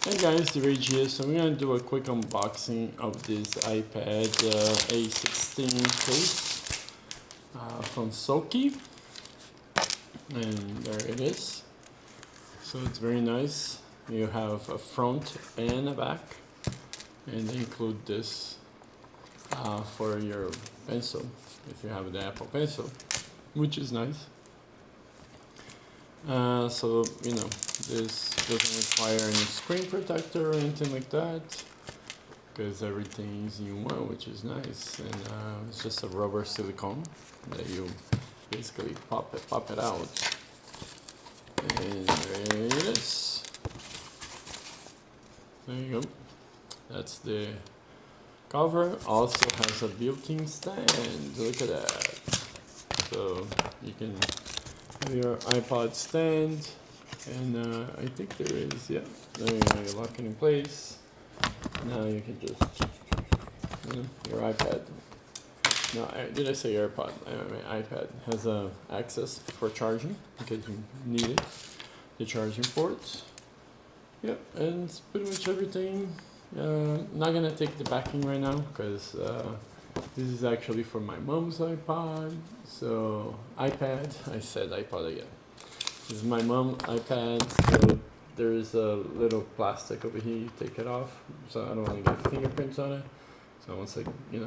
Hey guys, the Rage here. So we're gonna do a quick unboxing of this iPad A16 case from Soke, and there it is. So it's very nice. You have a front and a back, and they include this for your pencil if you have the Apple Pencil, which is nice. So this doesn't require any screen protector or anything like that, because everything's in one, which is nice. And it's just a rubber silicone that you basically pop it out, and there it is. There you go. That's the cover. Also has a built-in stand. Look at that. So you can have your iPod stand, and I think there is, yeah, there you go, you lock it in place. Now you can just, your iPad, no, did I say AirPod? My iPad has access for charging, because you need it, the charging ports. Yep, and it's pretty much everything. Not gonna take the backing right now, because this is actually for my mom's iPod. So iPad, I said iPod again. This is my mom's iPad, so there's a little plastic over here, you take it off, so I don't want to get fingerprints on it. So once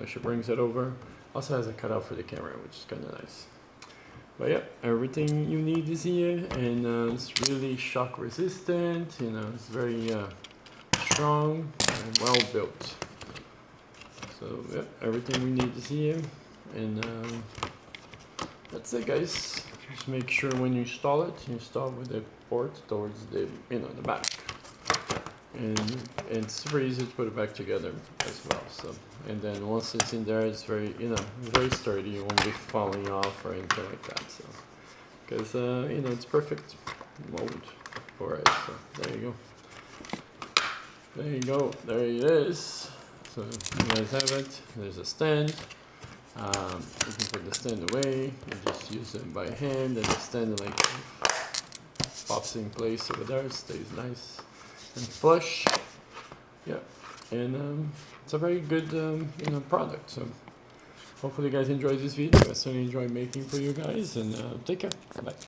she brings it over. Also has a cutout for the camera, which is kind of nice. But yeah, everything you need is here, and it's really shock resistant. It's very strong and well built. So yeah, everything we need is here, and that's it, guys. Just make sure when you install it, you install with the port towards the the back, and it's super easy to put it back together as well. So, and then once it's in there, it's very very sturdy. It won't be falling off or anything like that. So, because it's perfect mold for it. So there you go. There you go. There it is. So you guys have it. There's a stand. You can put the stand away and just use it by hand, and the stand pops in place over there. It stays nice and flush. Yeah, and it's a very good product. So hopefully you guys enjoyed this video. I certainly enjoyed making for you guys, and take care. Bye.